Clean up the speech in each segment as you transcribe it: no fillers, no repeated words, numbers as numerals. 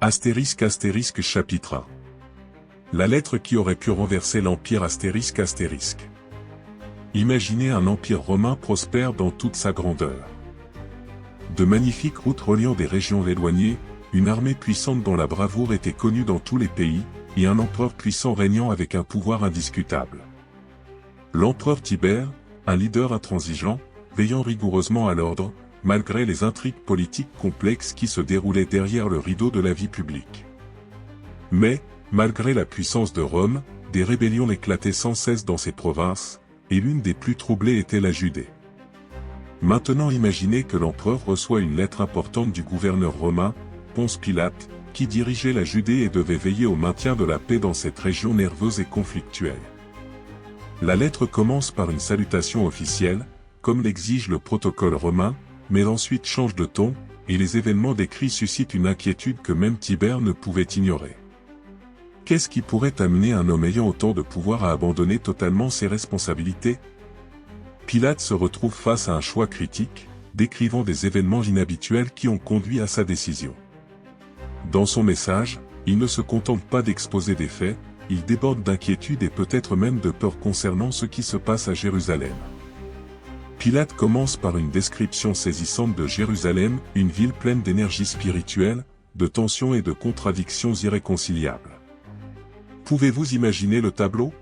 Chapitre 1. La lettre qui aurait pu renverser l'empire Imaginez un empire romain prospère dans toute sa grandeur. De magnifiques routes reliant des régions éloignées, une armée puissante dont la bravoure était connue dans tous les pays, et un empereur puissant régnant avec un pouvoir indiscutable. L'empereur Tibère, un leader intransigeant, veillant rigoureusement à l'ordre, malgré les intrigues politiques complexes qui se déroulaient derrière le rideau de la vie publique. Mais, malgré la puissance de Rome, des rébellions éclataient sans cesse dans ces provinces, et l'une des plus troublées était la Judée. Maintenant imaginez que l'empereur reçoit une lettre importante du gouverneur romain, Ponce Pilate, qui dirigeait la Judée et devait veiller au maintien de la paix dans cette région nerveuse et conflictuelle. La lettre commence par une salutation officielle, comme l'exige le protocole romain, mais ensuite change de ton, et les événements décrits suscitent une inquiétude que même Tibère ne pouvait ignorer. Qu'est-ce qui pourrait amener un homme ayant autant de pouvoir à abandonner totalement ses responsabilités? Pilate se retrouve face à un choix critique, décrivant des événements inhabituels qui ont conduit à sa décision. Dans son message, il ne se contente pas d'exposer des faits, il déborde d'inquiétude et peut-être même de peur concernant ce qui se passe à Jérusalem. Pilate commence par une description saisissante de Jérusalem, une ville pleine d'énergie spirituelle, de tensions et de contradictions irréconciliables. Pouvez-vous imaginer le tableau?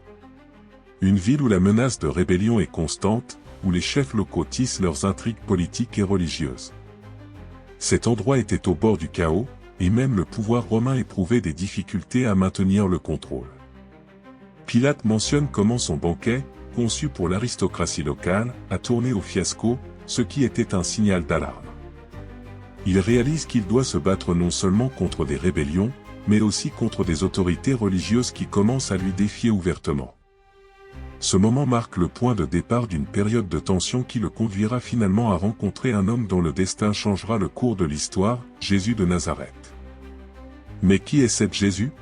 Une ville où la menace de rébellion est constante, où les chefs locaux tissent leurs intrigues politiques et religieuses. Cet endroit était au bord du chaos, et même le pouvoir romain éprouvait des difficultés à maintenir le contrôle. Pilate mentionne comment son banquet, conçu pour l'aristocratie locale, a tourné au fiasco, ce qui était un signal d'alarme. Il réalise qu'il doit se battre non seulement contre des rébellions, mais aussi contre des autorités religieuses qui commencent à lui défier ouvertement. Ce moment marque le point de départ d'une période de tension qui le conduira finalement à rencontrer un homme dont le destin changera le cours de l'histoire, Jésus de Nazareth. Mais qui est cet Jésus?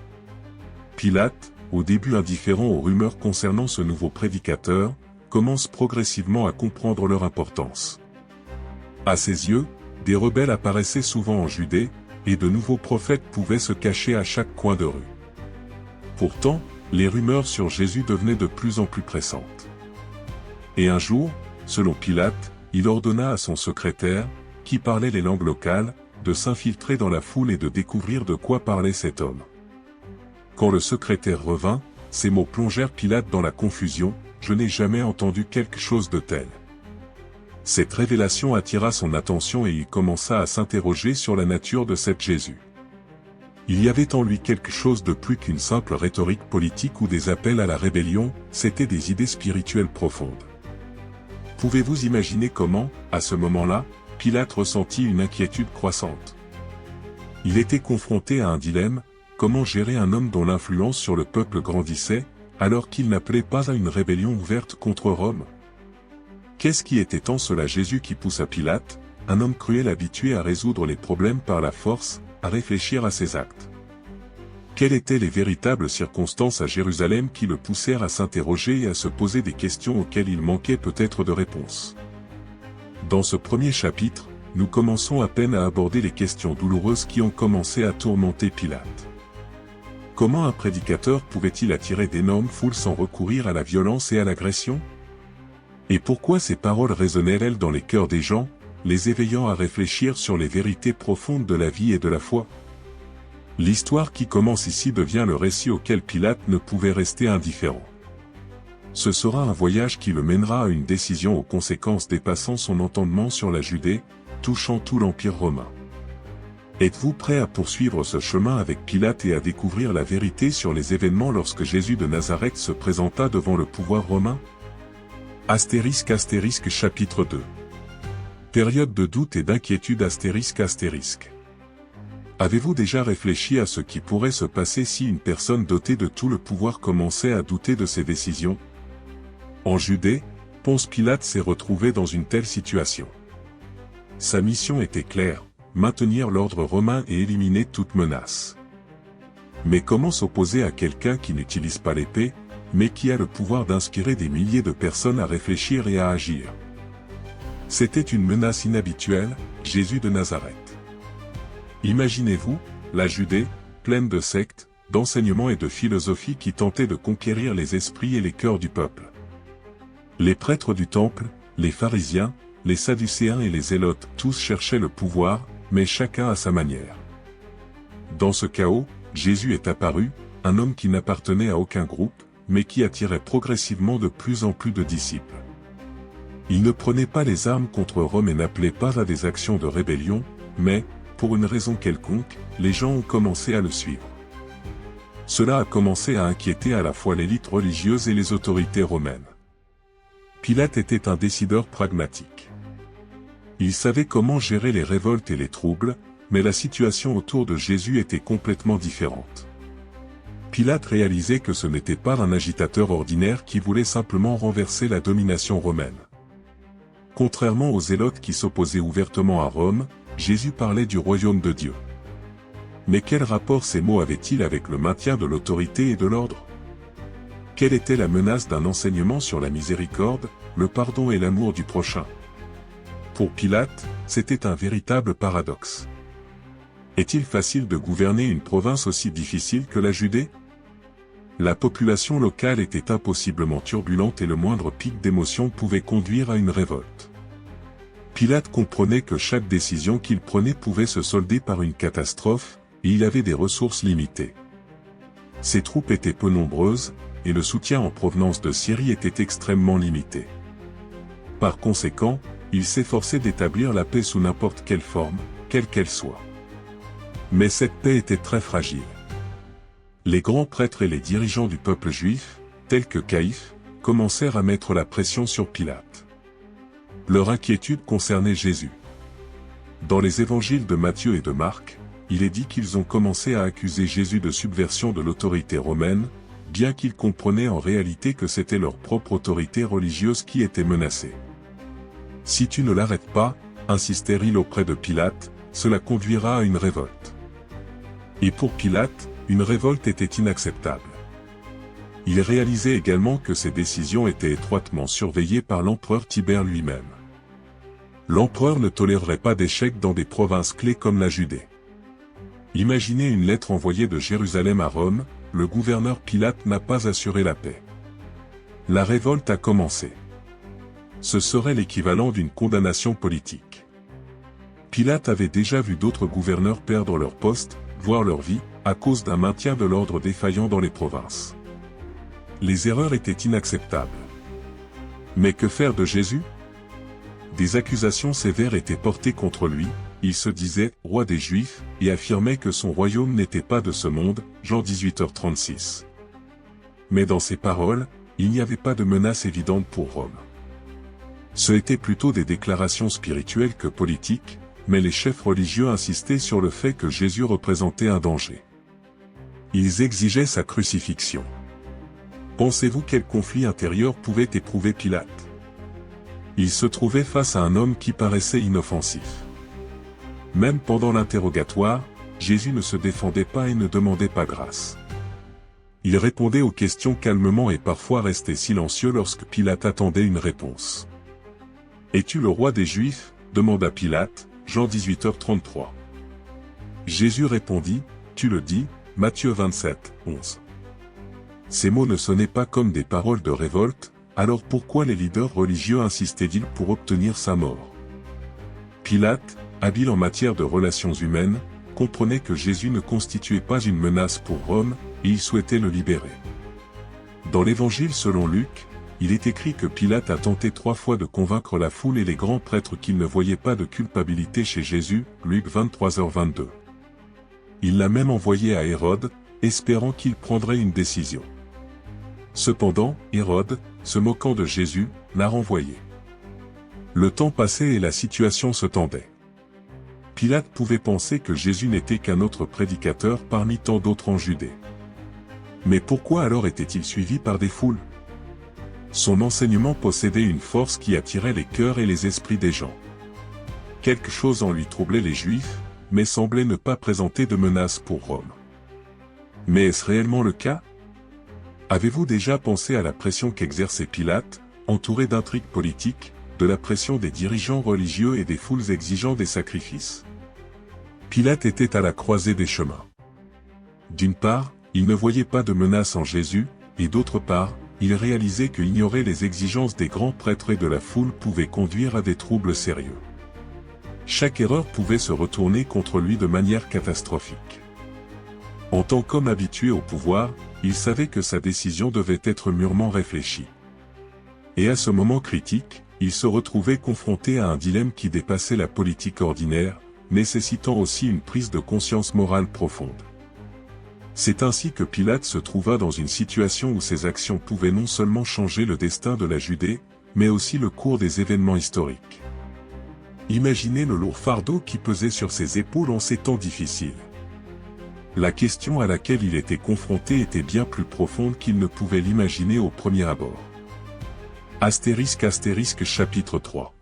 Pilate, au début indifférent aux rumeurs concernant ce nouveau prédicateur, commence progressivement à comprendre leur importance. À ses yeux, des rebelles apparaissaient souvent en Judée, et de nouveaux prophètes pouvaient se cacher à chaque coin de rue. Pourtant, les rumeurs sur Jésus devenaient de plus en plus pressantes. Et un jour, selon Pilate, il ordonna à son secrétaire, qui parlait les langues locales, de s'infiltrer dans la foule et de découvrir de quoi parlait cet homme. Quand le secrétaire revint, ces mots plongèrent Pilate dans la confusion, « Je n'ai jamais entendu quelque chose de tel ». Cette révélation attira son attention et il commença à s'interroger sur la nature de cet Jésus. Il y avait en lui quelque chose de plus qu'une simple rhétorique politique ou des appels à la rébellion, c'étaient des idées spirituelles profondes. Pouvez-vous imaginer comment, à ce moment-là, Pilate ressentit une inquiétude croissante? Il était confronté à un dilemme, comment gérer un homme dont l'influence sur le peuple grandissait, alors qu'il n'appelait pas à une rébellion ouverte contre Rome? Qu'est-ce qui était en cela Jésus qui poussa Pilate, un homme cruel habitué à résoudre les problèmes par la force, à réfléchir à ses actes? Quelles étaient les véritables circonstances à Jérusalem qui le poussèrent à s'interroger et à se poser des questions auxquelles il manquait peut-être de réponses? Dans ce premier chapitre, nous commençons à peine à aborder les questions douloureuses qui ont commencé à tourmenter Pilate. Comment un prédicateur pouvait-il attirer d'énormes foules sans recourir à la violence et à l'agression? Et pourquoi ces paroles résonnaient-elles dans les cœurs des gens, les éveillant à réfléchir sur les vérités profondes de la vie et de la foi? L'histoire qui commence ici devient le récit auquel Pilate ne pouvait rester indifférent. Ce sera un voyage qui le mènera à une décision aux conséquences dépassant son entendement sur la Judée, touchant tout l'Empire romain. Êtes-vous prêt à poursuivre ce chemin avec Pilate et à découvrir la vérité sur les événements lorsque Jésus de Nazareth se présenta devant le pouvoir romain? Chapitre 2. Période de doute et d'inquiétude Avez-vous déjà réfléchi à ce qui pourrait se passer si une personne dotée de tout le pouvoir commençait à douter de ses décisions? En Judée, Ponce Pilate s'est retrouvé dans une telle situation. Sa mission était claire, maintenir l'ordre romain et éliminer toute menace. Mais comment s'opposer à quelqu'un qui n'utilise pas l'épée, mais qui a le pouvoir d'inspirer des milliers de personnes à réfléchir et à agir? C'était une menace inhabituelle, Jésus de Nazareth. Imaginez-vous, la Judée, pleine de sectes, d'enseignements et de philosophies qui tentaient de conquérir les esprits et les cœurs du peuple. Les prêtres du temple, les pharisiens, les sadducéens et les zélotes, tous cherchaient le pouvoir, mais chacun à sa manière. Dans ce chaos, Jésus est apparu, un homme qui n'appartenait à aucun groupe, mais qui attirait progressivement de plus en plus de disciples. Il ne prenait pas les armes contre Rome et n'appelait pas à des actions de rébellion, mais, pour une raison quelconque, les gens ont commencé à le suivre. Cela a commencé à inquiéter à la fois l'élite religieuse et les autorités romaines. Pilate était un décideur pragmatique. Il savait comment gérer les révoltes et les troubles, mais la situation autour de Jésus était complètement différente. Pilate réalisait que ce n'était pas un agitateur ordinaire qui voulait simplement renverser la domination romaine. Contrairement aux zélotes qui s'opposaient ouvertement à Rome, Jésus parlait du royaume de Dieu. Mais quel rapport ces mots avaient-ils avec le maintien de l'autorité et de l'ordre? Quelle était la menace d'un enseignement sur la miséricorde, le pardon et l'amour du prochain? Pour Pilate, c'était un véritable paradoxe. Est-il facile de gouverner une province aussi difficile que la Judée? La population locale était impossiblement turbulente et le moindre pic d'émotion pouvait conduire à une révolte. Pilate comprenait que chaque décision qu'il prenait pouvait se solder par une catastrophe, et il avait des ressources limitées. Ses troupes étaient peu nombreuses, et le soutien en provenance de Syrie était extrêmement limité. Par conséquent, il s'efforçait d'établir la paix sous n'importe quelle forme, quelle qu'elle soit. Mais cette paix était très fragile. Les grands prêtres et les dirigeants du peuple juif, tels que Caïphe, commencèrent à mettre la pression sur Pilate. Leur inquiétude concernait Jésus. Dans les évangiles de Matthieu et de Marc, il est dit qu'ils ont commencé à accuser Jésus de subversion de l'autorité romaine, bien qu'ils comprenaient en réalité que c'était leur propre autorité religieuse qui était menacée. « Si tu ne l'arrêtes pas, insistèrent-ils auprès de Pilate, cela conduira à une révolte. » Et pour Pilate, une révolte était inacceptable. Il réalisait également que ces décisions étaient étroitement surveillées par l'empereur Tibère lui-même. L'empereur ne tolérerait pas d'échecs dans des provinces clés comme la Judée. Imaginez une lettre envoyée de Jérusalem à Rome, le gouverneur Pilate n'a pas assuré la paix. La révolte a commencé. Ce serait l'équivalent d'une condamnation politique. Pilate avait déjà vu d'autres gouverneurs perdre leur poste, voire leur vie, à cause d'un maintien de l'ordre défaillant dans les provinces. Les erreurs étaient inacceptables. Mais que faire de Jésus? Des accusations sévères étaient portées contre lui, il se disait « roi des Juifs » et affirmait que son royaume n'était pas de ce monde, Jean 18h36. Mais dans ces paroles, il n'y avait pas de menace évidente pour Rome. Ce étaient plutôt des déclarations spirituelles que politiques, mais les chefs religieux insistaient sur le fait que Jésus représentait un danger. Ils exigeaient sa crucifixion. Pensez-vous quel conflit intérieur pouvait éprouver Pilate? Il se trouvait face à un homme qui paraissait inoffensif. Même pendant l'interrogatoire, Jésus ne se défendait pas et ne demandait pas grâce. Il répondait aux questions calmement et parfois restait silencieux lorsque Pilate attendait une réponse. « Es-tu le roi des Juifs » demanda Pilate, Jean 18h33. Jésus répondit, « Tu le dis » Matthieu 27, 11. Ces mots ne sonnaient pas comme des paroles de révolte, alors pourquoi les leaders religieux insistaient-ils pour obtenir sa mort? Pilate, habile en matière de relations humaines, comprenait que Jésus ne constituait pas une menace pour Rome, et il souhaitait le libérer. Dans l'Évangile selon Luc, il est écrit que Pilate a tenté 3 fois de convaincre la foule et les grands prêtres qu'il ne voyait pas de culpabilité chez Jésus, Luc 23h22. Il l'a même envoyé à Hérode, espérant qu'il prendrait une décision. Cependant, Hérode, se moquant de Jésus, l'a renvoyé. Le temps passait et la situation se tendait. Pilate pouvait penser que Jésus n'était qu'un autre prédicateur parmi tant d'autres en Judée. Mais pourquoi alors était-il suivi par des foules? Son enseignement possédait une force qui attirait les cœurs et les esprits des gens. Quelque chose en lui troublait les Juifs, mais semblait ne pas présenter de menace pour Rome. Mais est-ce réellement le cas? Avez-vous déjà pensé à la pression qu'exerçait Pilate, entouré d'intrigues politiques, de la pression des dirigeants religieux et des foules exigeant des sacrifices? Pilate était à la croisée des chemins. D'une part, il ne voyait pas de menace en Jésus, et d'autre part, il réalisait que ignorer les exigences des grands prêtres et de la foule pouvait conduire à des troubles sérieux. Chaque erreur pouvait se retourner contre lui de manière catastrophique. En tant qu'homme habitué au pouvoir, il savait que sa décision devait être mûrement réfléchie. Et à ce moment critique, il se retrouvait confronté à un dilemme qui dépassait la politique ordinaire, nécessitant aussi une prise de conscience morale profonde. C'est ainsi que Pilate se trouva dans une situation où ses actions pouvaient non seulement changer le destin de la Judée, mais aussi le cours des événements historiques. Imaginez le lourd fardeau qui pesait sur ses épaules en ces temps difficiles. La question à laquelle il était confronté était bien plus profonde qu'il ne pouvait l'imaginer au premier abord. * chapitre 3.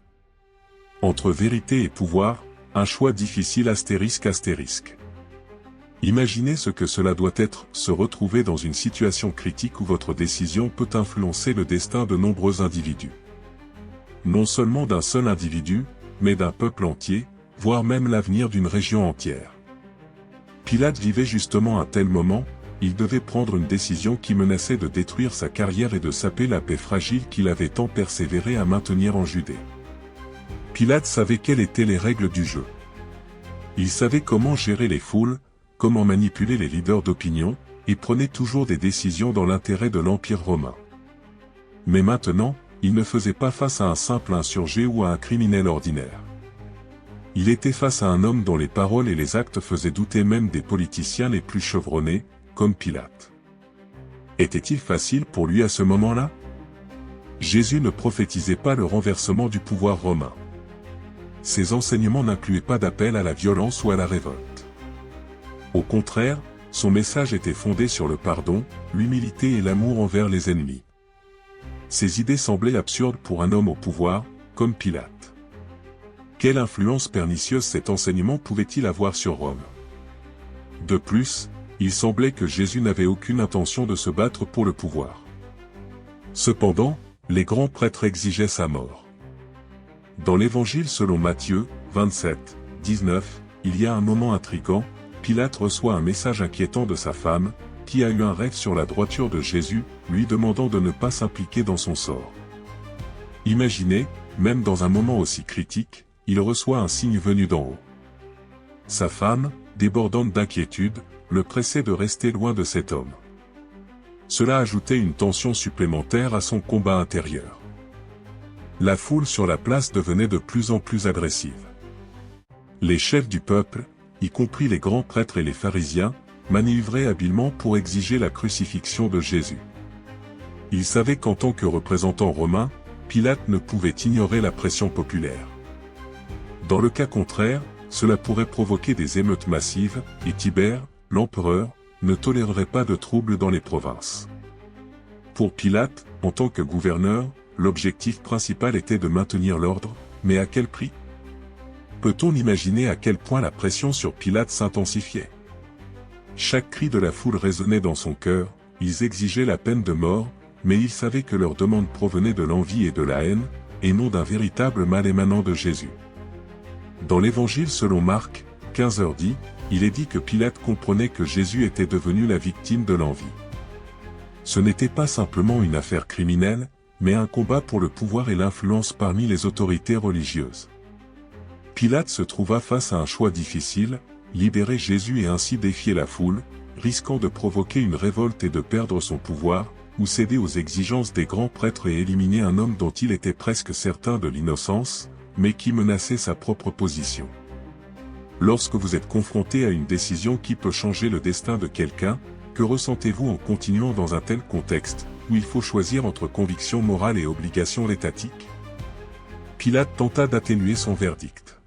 Entre vérité et pouvoir, un choix difficile *. Imaginez ce que cela doit être, se retrouver dans une situation critique où votre décision peut influencer le destin de nombreux individus. Non seulement d'un seul individu, mais d'un peuple entier, voire même l'avenir d'une région entière. Pilate vivait justement un tel moment, il devait prendre une décision qui menaçait de détruire sa carrière et de saper la paix fragile qu'il avait tant persévéré à maintenir en Judée. Pilate savait quelles étaient les règles du jeu. Il savait comment gérer les foules, comment manipuler les leaders d'opinion, et prenait toujours des décisions dans l'intérêt de l'Empire romain. Mais maintenant, il ne faisait pas face à un simple insurgé ou à un criminel ordinaire. Il était face à un homme dont les paroles et les actes faisaient douter même des politiciens les plus chevronnés, comme Pilate. Était-il facile pour lui à ce moment-là? Jésus ne prophétisait pas le renversement du pouvoir romain. Ses enseignements n'incluaient pas d'appel à la violence ou à la révolte. Au contraire, son message était fondé sur le pardon, l'humilité et l'amour envers les ennemis. Ces idées semblaient absurdes pour un homme au pouvoir, comme Pilate. Quelle influence pernicieuse cet enseignement pouvait-il avoir sur Rome? De plus, il semblait que Jésus n'avait aucune intention de se battre pour le pouvoir. Cependant, les grands prêtres exigeaient sa mort. Dans l'Évangile selon Matthieu, 27, 19, il y a un moment intrigant, Pilate reçoit un message inquiétant de sa femme, qui a eu un rêve sur la droiture de Jésus, lui demandant de ne pas s'impliquer dans son sort. Imaginez, même dans un moment aussi critique, il reçoit un signe venu d'en haut. Sa femme, débordante d'inquiétude, le pressait de rester loin de cet homme. Cela ajoutait une tension supplémentaire à son combat intérieur. La foule sur la place devenait de plus en plus agressive. Les chefs du peuple, y compris les grands prêtres et les pharisiens, manœuvraient habilement pour exiger la crucifixion de Jésus. Ils savaient qu'en tant que représentant romain, Pilate ne pouvait ignorer la pression populaire. Dans le cas contraire, cela pourrait provoquer des émeutes massives, et Tibère, l'empereur, ne tolérerait pas de troubles dans les provinces. Pour Pilate, en tant que gouverneur, l'objectif principal était de maintenir l'ordre, mais à quel prix? Peut-on imaginer à quel point la pression sur Pilate s'intensifiait? Chaque cri de la foule résonnait dans son cœur, ils exigeaient la peine de mort, mais ils savaient que leur demande provenait de l'envie et de la haine, et non d'un véritable mal émanant de Jésus. Dans l'Évangile selon Marc, 15h dit, il est dit que Pilate comprenait que Jésus était devenu la victime de l'envie. Ce n'était pas simplement une affaire criminelle, mais un combat pour le pouvoir et l'influence parmi les autorités religieuses. Pilate se trouva face à un choix difficile, libérer Jésus et ainsi défier la foule, risquant de provoquer une révolte et de perdre son pouvoir, ou céder aux exigences des grands prêtres et éliminer un homme dont il était presque certain de l'innocence, mais qui menaçait sa propre position. Lorsque vous êtes confronté à une décision qui peut changer le destin de quelqu'un, que ressentez-vous en continuant dans un tel contexte, où il faut choisir entre conviction morale et obligation étatique? Pilate tenta d'atténuer son verdict.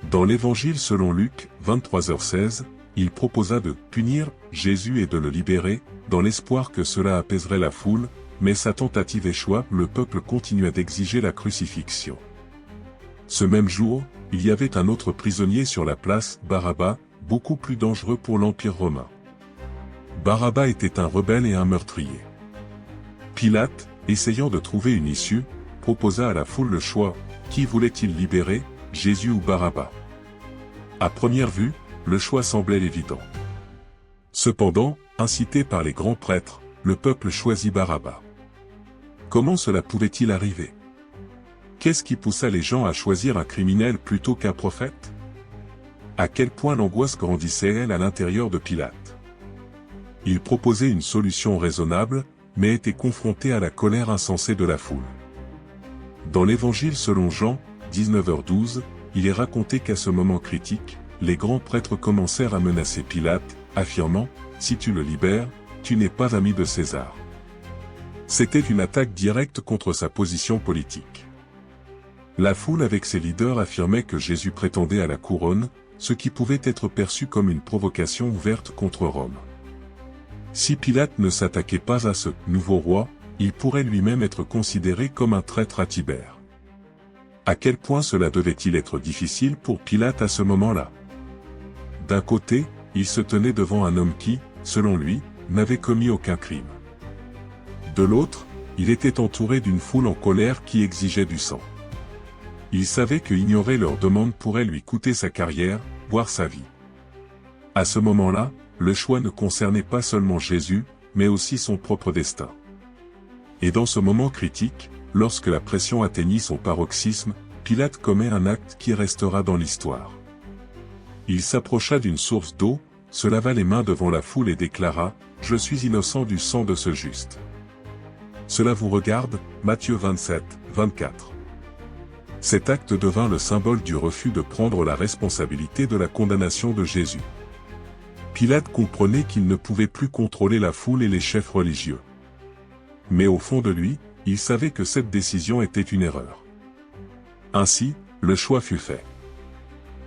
Dans l'Évangile selon Luc, 23h16, il proposa de punir Jésus et de le libérer, dans l'espoir que cela apaiserait la foule, mais sa tentative échoua, le peuple continua d'exiger la crucifixion. Ce même jour, il y avait un autre prisonnier sur la place, Barabbas, beaucoup plus dangereux pour l'Empire romain. Barabbas était un rebelle et un meurtrier. Pilate, essayant de trouver une issue, proposa à la foule le choix, qui voulait-il libérer, Jésus ou Barabbas? À première vue, le choix semblait évident. Cependant, incité par les grands prêtres, le peuple choisit Barabbas. Comment cela pouvait-il arriver? Qu'est-ce qui poussa les gens à choisir un criminel plutôt qu'un prophète? À quel point l'angoisse grandissait-elle à l'intérieur de Pilate? Il proposait une solution raisonnable, mais était confronté à la colère insensée de la foule. Dans l'Évangile selon Jean, 19h12, il est raconté qu'à ce moment critique, les grands prêtres commencèrent à menacer Pilate, affirmant « Si tu le libères, tu n'es pas ami de César ». C'était une attaque directe contre sa position politique. La foule avec ses leaders affirmait que Jésus prétendait à la couronne, ce qui pouvait être perçu comme une provocation ouverte contre Rome. Si Pilate ne s'attaquait pas à ce nouveau roi, il pourrait lui-même être considéré comme un traître à Tibère. À quel point cela devait-il être difficile pour Pilate à ce moment-là? D'un côté, il se tenait devant un homme qui, selon lui, n'avait commis aucun crime. De l'autre, il était entouré d'une foule en colère qui exigeait du sang. Il savait que ignorer leurs demandes pourrait lui coûter sa carrière, voire sa vie. À ce moment-là, le choix ne concernait pas seulement Jésus, mais aussi son propre destin. Et dans ce moment critique, lorsque la pression atteignit son paroxysme, Pilate commet un acte qui restera dans l'histoire. Il s'approcha d'une source d'eau, se lava les mains devant la foule et déclara « Je suis innocent du sang de ce juste. » Cela vous regarde, Matthieu 27, 24. Cet acte devint le symbole du refus de prendre la responsabilité de la condamnation de Jésus. Pilate comprenait qu'il ne pouvait plus contrôler la foule et les chefs religieux. Mais au fond de lui, il savait que cette décision était une erreur. Ainsi, le choix fut fait.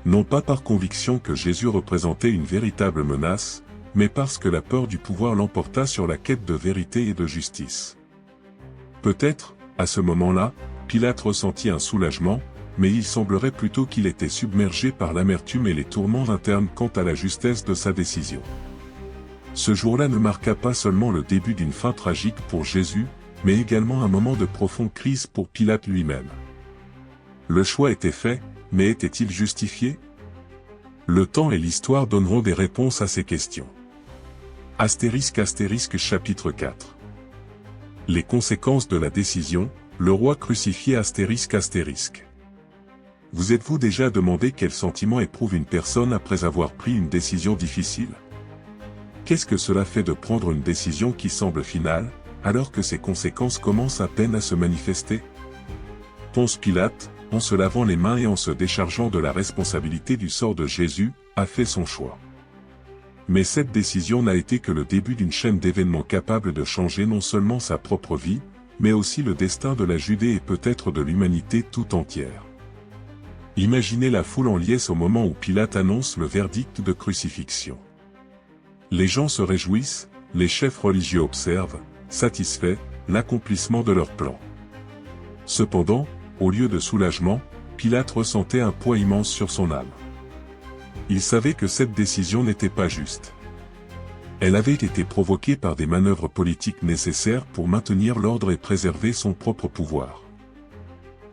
Non pas par conviction que Jésus représentait une véritable menace, mais parce que la peur du pouvoir l'emporta sur la quête de vérité et de justice. Peut-être, à ce moment-là, Pilate ressentit un soulagement, mais il semblerait plutôt qu'il était submergé par l'amertume et les tourments internes quant à la justesse de sa décision. Ce jour-là ne marqua pas seulement le début d'une fin tragique pour Jésus, mais également un moment de profonde crise pour Pilate lui-même. Le choix était fait, mais était-il justifié? Le temps et l'histoire donneront des réponses à ces questions. ** chapitre 4. Les conséquences de la décision, le roi crucifié ***. Vous êtes-vous déjà demandé quel sentiment éprouve une personne après avoir pris une décision difficile? Qu'est-ce que cela fait de prendre une décision qui semble finale, alors que ses conséquences commencent à peine à se manifester? Ponce Pilate, en se lavant les mains et en se déchargeant de la responsabilité du sort de Jésus, a fait son choix. Mais cette décision n'a été que le début d'une chaîne d'événements capables de changer non seulement sa propre vie, mais aussi le destin de la Judée et peut-être de l'humanité tout entière. Imaginez la foule en liesse au moment où Pilate annonce le verdict de crucifixion. Les gens se réjouissent, les chefs religieux observent, satisfaits, l'accomplissement de leur plan. Cependant, au lieu de soulagement, Pilate ressentait un poids immense sur son âme. Il savait que cette décision n'était pas juste. Elle avait été provoquée par des manœuvres politiques nécessaires pour maintenir l'ordre et préserver son propre pouvoir.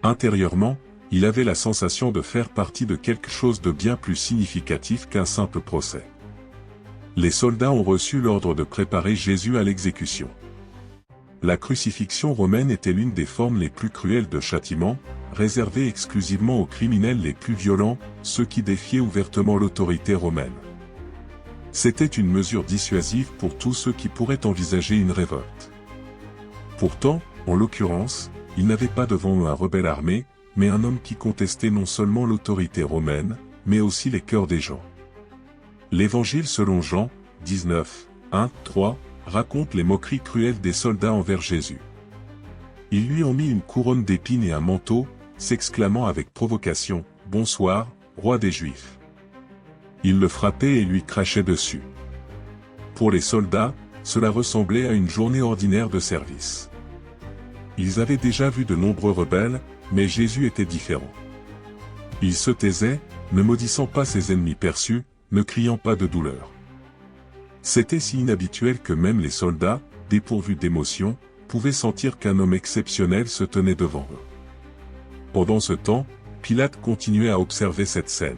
Intérieurement, il avait la sensation de faire partie de quelque chose de bien plus significatif qu'un simple procès. Les soldats ont reçu l'ordre de préparer Jésus à l'exécution. La crucifixion romaine était l'une des formes les plus cruelles de châtiment, réservée exclusivement aux criminels les plus violents, ceux qui défiaient ouvertement l'autorité romaine. C'était une mesure dissuasive pour tous ceux qui pourraient envisager une révolte. Pourtant, en l'occurrence, il n'avait pas devant eux un rebelle armé, mais un homme qui contestait non seulement l'autorité romaine, mais aussi les cœurs des gens. L'Évangile selon Jean, 19, 1, 3, raconte les moqueries cruelles des soldats envers Jésus. Ils lui ont mis une couronne d'épines et un manteau, s'exclamant avec provocation, « Bonsoir, roi des Juifs !» Ils le frappaient et lui crachaient dessus. Pour les soldats, cela ressemblait à une journée ordinaire de service. Ils avaient déjà vu de nombreux rebelles, mais Jésus était différent. Il se taisait, ne maudissant pas ses ennemis perçus, ne criant pas de douleur. C'était si inhabituel que même les soldats, dépourvus d'émotion, pouvaient sentir qu'un homme exceptionnel se tenait devant eux. Pendant ce temps, Pilate continuait à observer cette scène.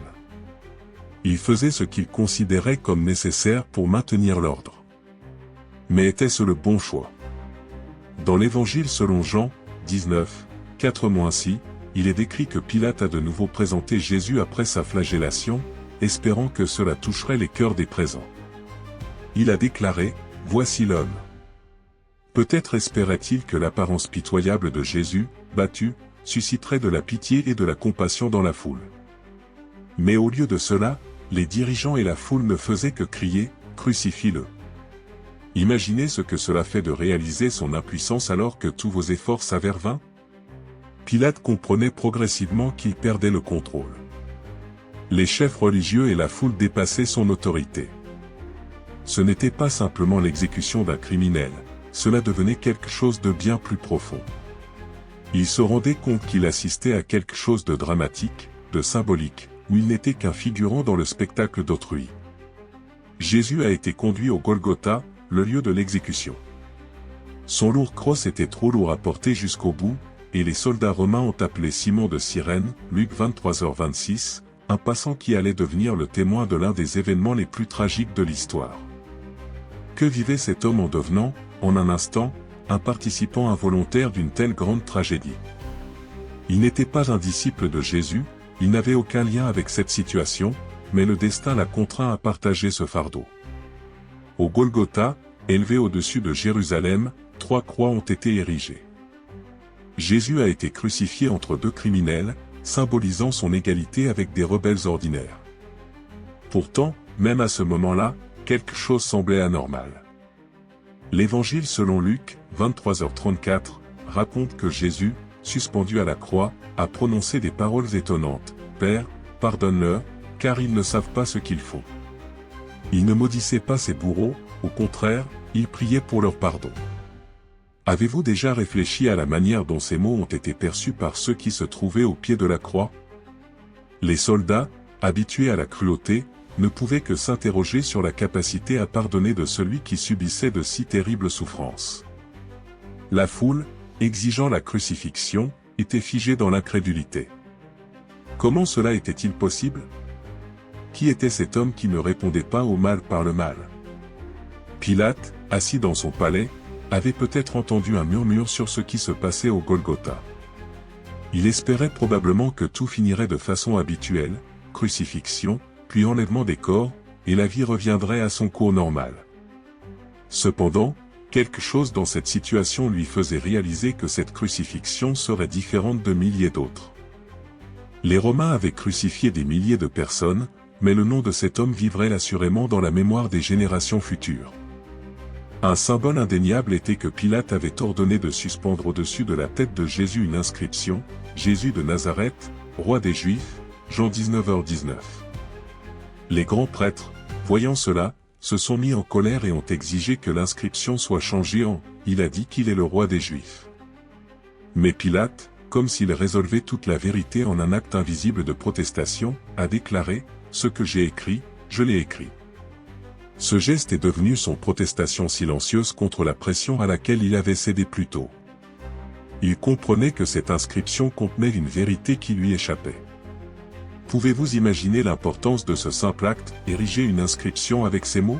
Il faisait ce qu'il considérait comme nécessaire pour maintenir l'ordre. Mais était-ce le bon choix? Dans l'Évangile selon Jean, 19, 4-6, il est décrit que Pilate a de nouveau présenté Jésus après sa flagellation, espérant que cela toucherait les cœurs des présents. Il a déclaré, « Voici l'homme ». Peut-être espérait-il que l'apparence pitoyable de Jésus, battu, susciterait de la pitié et de la compassion dans la foule. Mais au lieu de cela, les dirigeants et la foule ne faisaient que crier, « Crucifie-le ». Imaginez ce que cela fait de réaliser son impuissance alors que tous vos efforts s'avèrent vains. Pilate comprenait progressivement qu'il perdait le contrôle. Les chefs religieux et la foule dépassaient son autorité. Ce n'était pas simplement l'exécution d'un criminel, cela devenait quelque chose de bien plus profond. Il se rendait compte qu'il assistait à quelque chose de dramatique, de symbolique, où il n'était qu'un figurant dans le spectacle d'autrui. Jésus a été conduit au Golgotha, le lieu de l'exécution. Son lourd cross était trop lourd à porter jusqu'au bout, et les soldats romains ont appelé Simon de Cyrène, Luc 23h26, un passant qui allait devenir le témoin de l'un des événements les plus tragiques de l'histoire. Que vivait cet homme en devenant, en un instant, un participant involontaire d'une telle grande tragédie? Il n'était pas un disciple de Jésus, il n'avait aucun lien avec cette situation, mais le destin l'a contraint à partager ce fardeau. Au Golgotha, élevé au-dessus de Jérusalem, 3 croix ont été érigées. Jésus a été crucifié entre 2 criminels, symbolisant son égalité avec des rebelles ordinaires. Pourtant, même à ce moment-là, quelque chose semblait anormal. L'Évangile selon Luc, 23h34, raconte que Jésus, suspendu à la croix, a prononcé des paroles étonnantes. « Père, pardonne-leur, car ils ne savent pas ce qu'ils font. » Il ne maudissait pas ses bourreaux, au contraire, il priait pour leur pardon. Avez-vous déjà réfléchi à la manière dont ces mots ont été perçus par ceux qui se trouvaient au pied de la croix? Les soldats, habitués à la cruauté, ne pouvaient que s'interroger sur la capacité à pardonner de celui qui subissait de si terribles souffrances. La foule, exigeant la crucifixion, était figée dans l'incrédulité. Comment cela était-il possible? Qui était cet homme qui ne répondait pas au mal par le mal? Pilate, assis dans son palais, avait peut-être entendu un murmure sur ce qui se passait au Golgotha. Il espérait probablement que tout finirait de façon habituelle, crucifixion, puis enlèvement des corps, et la vie reviendrait à son cours normal. Cependant, quelque chose dans cette situation lui faisait réaliser que cette crucifixion serait différente de milliers d'autres. Les Romains avaient crucifié des milliers de personnes, mais le nom de cet homme vivrait assurément dans la mémoire des générations futures. Un symbole indéniable était que Pilate avait ordonné de suspendre au-dessus de la tête de Jésus une inscription, « Jésus de Nazareth, roi des Juifs », Jean 19h19. Les grands prêtres, voyant cela, se sont mis en colère et ont exigé que l'inscription soit changée en « Il a dit qu'il est le roi des Juifs ». Mais Pilate, comme s'il résolvait toute la vérité en un acte invisible de protestation, a déclaré « Ce que j'ai écrit, je l'ai écrit ». Ce geste est devenu son protestation silencieuse contre la pression à laquelle il avait cédé plus tôt. Il comprenait que cette inscription contenait une vérité qui lui échappait. Pouvez-vous imaginer l'importance de ce simple acte, ériger une inscription avec ces mots?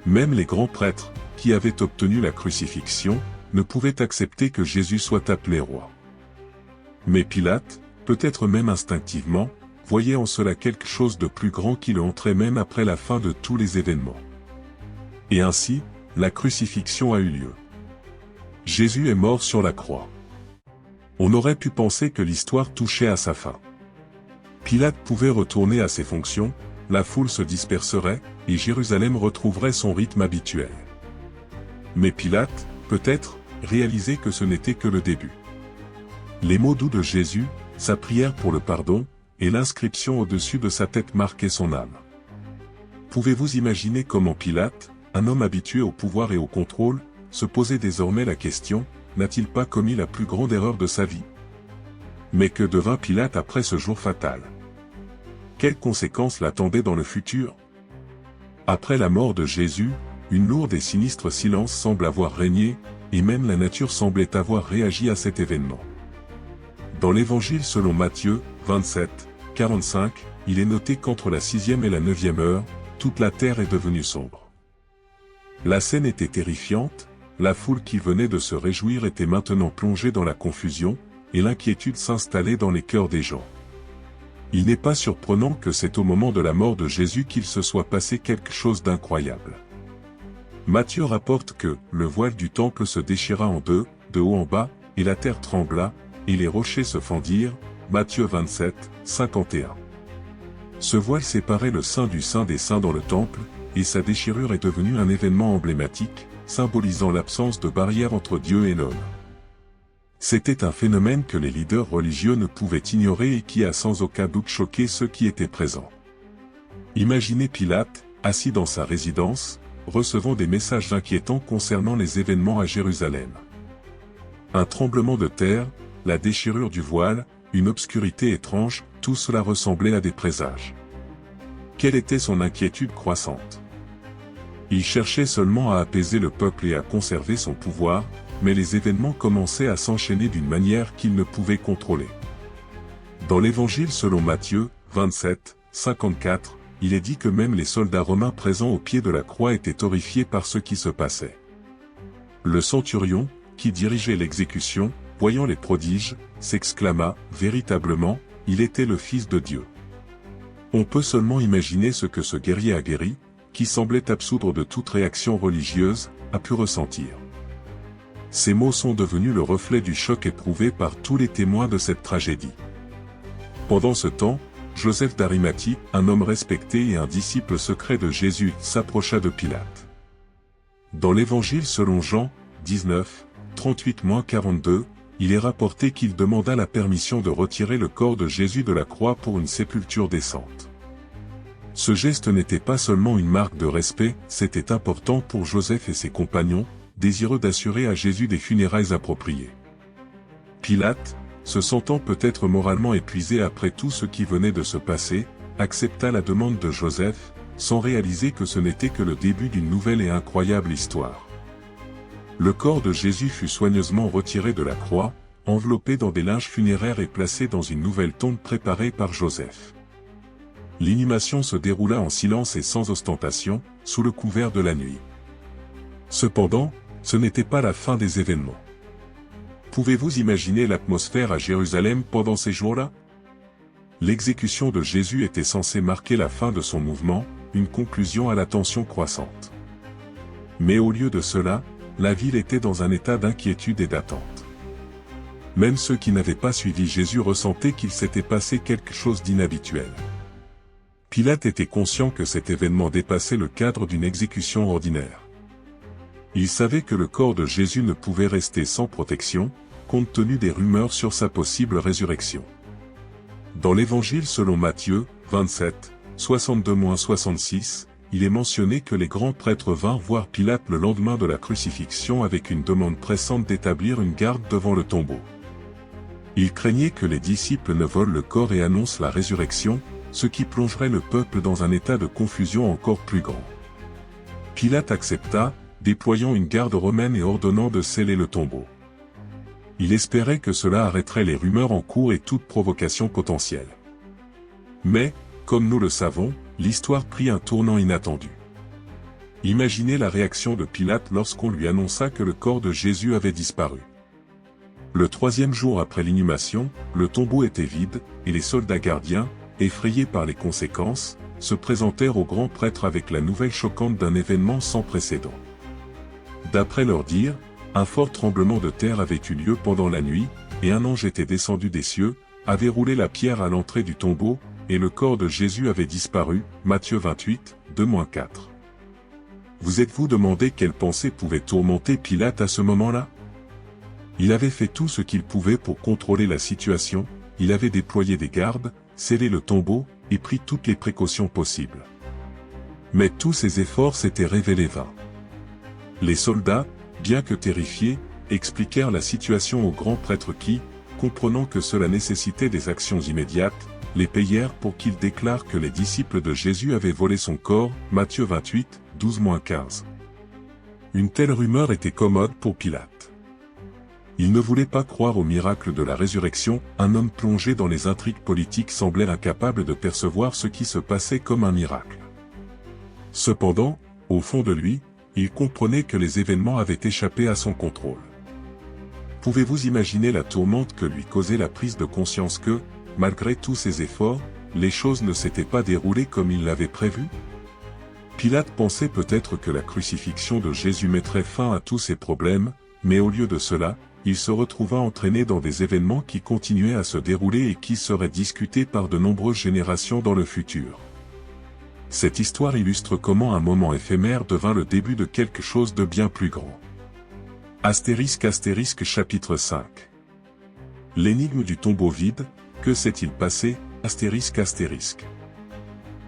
Même les grands prêtres, qui avaient obtenu la crucifixion, ne pouvaient accepter que Jésus soit appelé roi. Mais Pilate, peut-être même instinctivement, voyait en cela quelque chose de plus grand qui le hanterait même après la fin de tous les événements. Et ainsi, la crucifixion a eu lieu. Jésus est mort sur la croix. On aurait pu penser que l'histoire touchait à sa fin. Pilate pouvait retourner à ses fonctions, la foule se disperserait, et Jérusalem retrouverait son rythme habituel. Mais Pilate, peut-être, réalisait que ce n'était que le début. Les mots doux de Jésus, sa prière pour le pardon, et l'inscription au-dessus de sa tête marquaient son âme. Pouvez-vous imaginer comment Pilate, un homme habitué au pouvoir et au contrôle, se posait désormais la question, n'a-t-il pas commis la plus grande erreur de sa vie? Mais que devint Pilate après ce jour fatal? Quelles conséquences l'attendaient dans le futur? Après la mort de Jésus, une lourde et sinistre silence semble avoir régné, et même la nature semblait avoir réagi à cet événement. Dans l'Évangile selon Matthieu, 27, 45, il est noté qu'entre la 6e et la 9e heure, toute la terre est devenue sombre. La scène était terrifiante, la foule qui venait de se réjouir était maintenant plongée dans la confusion, et l'inquiétude s'installait dans les cœurs des gens. Il n'est pas surprenant que c'est au moment de la mort de Jésus qu'il se soit passé quelque chose d'incroyable. Matthieu rapporte que le voile du temple se déchira en deux, de haut en bas, et la terre trembla, et les rochers se fendirent. Matthieu 27, 51. Ce voile séparait le Saint du Saint des Saints dans le temple, et sa déchirure est devenue un événement emblématique, symbolisant l'absence de barrière entre Dieu et l'homme. C'était un phénomène que les leaders religieux ne pouvaient ignorer et qui a sans aucun doute choqué ceux qui étaient présents. Imaginez Pilate, assis dans sa résidence, recevant des messages inquiétants concernant les événements à Jérusalem. Un tremblement de terre, la déchirure du voile, une obscurité étrange, tout cela ressemblait à des présages. Quelle était son inquiétude croissante? Il cherchait seulement à apaiser le peuple et à conserver son pouvoir, mais les événements commençaient à s'enchaîner d'une manière qu'il ne pouvait contrôler. Dans l'Évangile selon Matthieu, 27, 54, il est dit que même les soldats romains présents au pied de la croix étaient horrifiés par ce qui se passait. Le centurion, qui dirigeait l'exécution, voyant les prodiges, s'exclama, véritablement, il était le Fils de Dieu. On peut seulement imaginer ce que ce guerrier aguerri, qui semblait absoudre de toute réaction religieuse, a pu ressentir. Ces mots sont devenus le reflet du choc éprouvé par tous les témoins de cette tragédie. Pendant ce temps, Joseph d'Arimathie, un homme respecté et un disciple secret de Jésus, s'approcha de Pilate. Dans l'Évangile selon Jean, 19, 38-42, il est rapporté qu'il demanda la permission de retirer le corps de Jésus de la croix pour une sépulture décente. Ce geste n'était pas seulement une marque de respect, c'était important pour Joseph et ses compagnons, désireux d'assurer à Jésus des funérailles appropriées. Pilate, se sentant peut-être moralement épuisé après tout ce qui venait de se passer, accepta la demande de Joseph, sans réaliser que ce n'était que le début d'une nouvelle et incroyable histoire. Le corps de Jésus fut soigneusement retiré de la croix, enveloppé dans des linges funéraires et placé dans une nouvelle tombe préparée par Joseph. L'inhumation se déroula en silence et sans ostentation, sous le couvert de la nuit. Cependant, ce n'était pas la fin des événements. Pouvez-vous imaginer l'atmosphère à Jérusalem pendant ces jours-là? L'exécution de Jésus était censée marquer la fin de son mouvement, une conclusion à la tension croissante. Mais au lieu de cela, la ville était dans un état d'inquiétude et d'attente. Même ceux qui n'avaient pas suivi Jésus ressentaient qu'il s'était passé quelque chose d'inhabituel. Pilate était conscient que cet événement dépassait le cadre d'une exécution ordinaire. Il savait que le corps de Jésus ne pouvait rester sans protection, compte tenu des rumeurs sur sa possible résurrection. Dans l'Évangile selon Matthieu, 27, 62-66, il est mentionné que les grands prêtres vinrent voir Pilate le lendemain de la crucifixion avec une demande pressante d'établir une garde devant le tombeau. Ils craignaient que les disciples ne volent le corps et annoncent la résurrection, ce qui plongerait le peuple dans un état de confusion encore plus grand. Pilate accepta, déployant une garde romaine et ordonnant de sceller le tombeau. Il espérait que cela arrêterait les rumeurs en cours et toute provocation potentielle. Mais, comme nous le savons, l'histoire prit un tournant inattendu. Imaginez la réaction de Pilate lorsqu'on lui annonça que le corps de Jésus avait disparu. Le 3e jour après l'inhumation, le tombeau était vide, et les soldats gardiens, effrayés par les conséquences, se présentèrent au grand prêtre avec la nouvelle choquante d'un événement sans précédent. D'après leur dire, un fort tremblement de terre avait eu lieu pendant la nuit, et un ange était descendu des cieux, avait roulé la pierre à l'entrée du tombeau, et le corps de Jésus avait disparu. Matthieu 28, 2-4. Vous êtes-vous demandé quelle pensée pouvait tourmenter Pilate à ce moment-là? Il avait fait tout ce qu'il pouvait pour contrôler la situation, il avait déployé des gardes, scellé le tombeau, et pris toutes les précautions possibles. Mais tous ces efforts s'étaient révélés vains. Les soldats, bien que terrifiés, expliquèrent la situation au grand prêtre qui, comprenant que cela nécessitait des actions immédiates, les payèrent pour qu'ils déclarent que les disciples de Jésus avaient volé son corps. Matthieu 28, 12-15. Une telle rumeur était commode pour Pilate. Il ne voulait pas croire au miracle de la résurrection, un homme plongé dans les intrigues politiques semblait incapable de percevoir ce qui se passait comme un miracle. Cependant, au fond de lui, il comprenait que les événements avaient échappé à son contrôle. Pouvez-vous imaginer la tourmente que lui causait la prise de conscience que, malgré tous ses efforts, les choses ne s'étaient pas déroulées comme il l'avait prévu? Pilate pensait peut-être que la crucifixion de Jésus mettrait fin à tous ses problèmes, mais au lieu de cela, il se retrouva entraîné dans des événements qui continuaient à se dérouler et qui seraient discutés par de nombreuses générations dans le futur. Cette histoire illustre comment un moment éphémère devint le début de quelque chose de bien plus grand. ** chapitre 5 L'énigme du tombeau vide, que s'est-il passé, ***.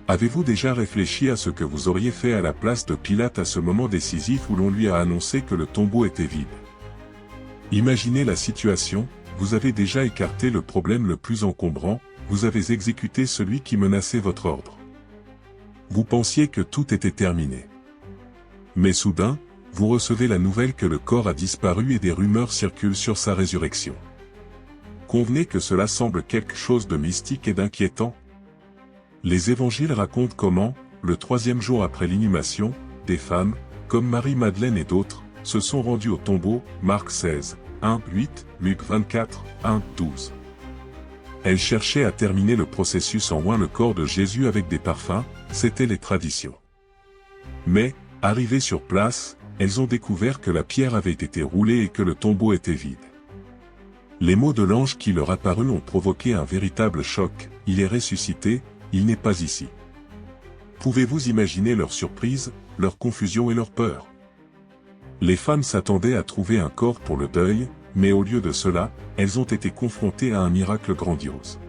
Avez-vous déjà réfléchi à ce que vous auriez fait à la place de Pilate à ce moment décisif où l'on lui a annoncé que le tombeau était vide? Imaginez la situation, vous avez déjà écarté le problème le plus encombrant, vous avez exécuté celui qui menaçait votre ordre. Vous pensiez que tout était terminé. Mais soudain, vous recevez la nouvelle que le corps a disparu et des rumeurs circulent sur sa résurrection. Convenez que cela semble quelque chose de mystique et d'inquiétant. Les évangiles racontent comment, le 3e jour après l'inhumation, des femmes, comme Marie-Madeleine et d'autres, se sont rendues au tombeau, Marc 16, 1, 8, Luc 24, 1, 12. Elles cherchaient à terminer le processus en ouant le corps de Jésus avec des parfums, c'étaient les traditions. Mais, arrivées sur place, elles ont découvert que la pierre avait été roulée et que le tombeau était vide. Les mots de l'ange qui leur apparut ont provoqué un véritable choc, il est ressuscité, il n'est pas ici. Pouvez-vous imaginer leur surprise, leur confusion et leur peur? Les femmes s'attendaient à trouver un corps pour le deuil, mais au lieu de cela, elles ont été confrontées à un miracle grandiose.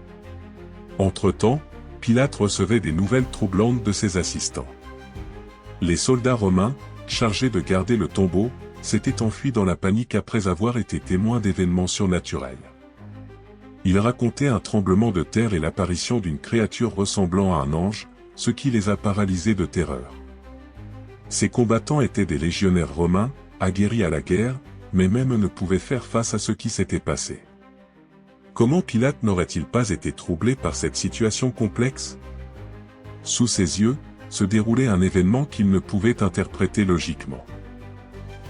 Entre-temps, Pilate recevait des nouvelles troublantes de ses assistants. Les soldats romains, chargés de garder le tombeau, s'étaient enfuis dans la panique après avoir été témoins d'événements surnaturels. Ils racontaient un tremblement de terre et l'apparition d'une créature ressemblant à un ange, ce qui les a paralysés de terreur. Ces combattants étaient des légionnaires romains, aguerris à la guerre, mais même ne pouvaient faire face à ce qui s'était passé. Comment Pilate n'aurait-il pas été troublé par cette situation complexe? Sous ses yeux, se déroulait un événement qu'il ne pouvait interpréter logiquement.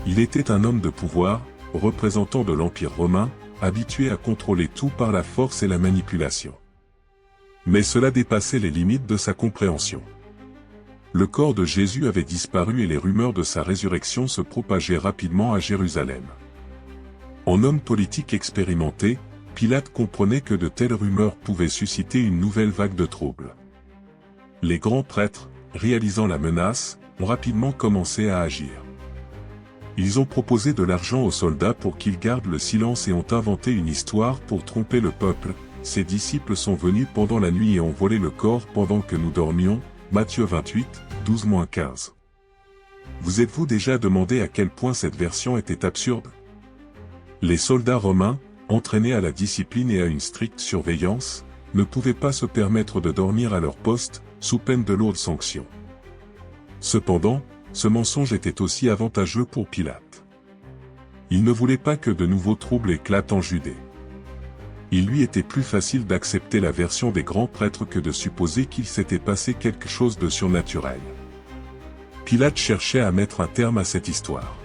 Il était un homme de pouvoir, représentant de l'Empire romain, habitué à contrôler tout par la force et la manipulation. Mais cela dépassait les limites de sa compréhension. Le corps de Jésus avait disparu et les rumeurs de sa résurrection se propageaient rapidement à Jérusalem. En homme politique expérimenté, Pilate comprenait que de telles rumeurs pouvaient susciter une nouvelle vague de troubles. Les grands prêtres, réalisant la menace, ont rapidement commencé à agir. Ils ont proposé de l'argent aux soldats pour qu'ils gardent le silence et ont inventé une histoire pour tromper le peuple. Ses disciples sont venus pendant la nuit et ont volé le corps pendant que nous dormions. Matthieu 28, 12-15. Vous êtes-vous déjà demandé à quel point cette version était absurde? Les soldats romains, entraînés à la discipline et à une stricte surveillance, ne pouvaient pas se permettre de dormir à leur poste, sous peine de lourdes sanctions. Cependant, ce mensonge était aussi avantageux pour Pilate. Il ne voulait pas que de nouveaux troubles éclatent en Judée. Il lui était plus facile d'accepter la version des grands prêtres que de supposer qu'il s'était passé quelque chose de surnaturel. Pilate cherchait à mettre un terme à cette histoire.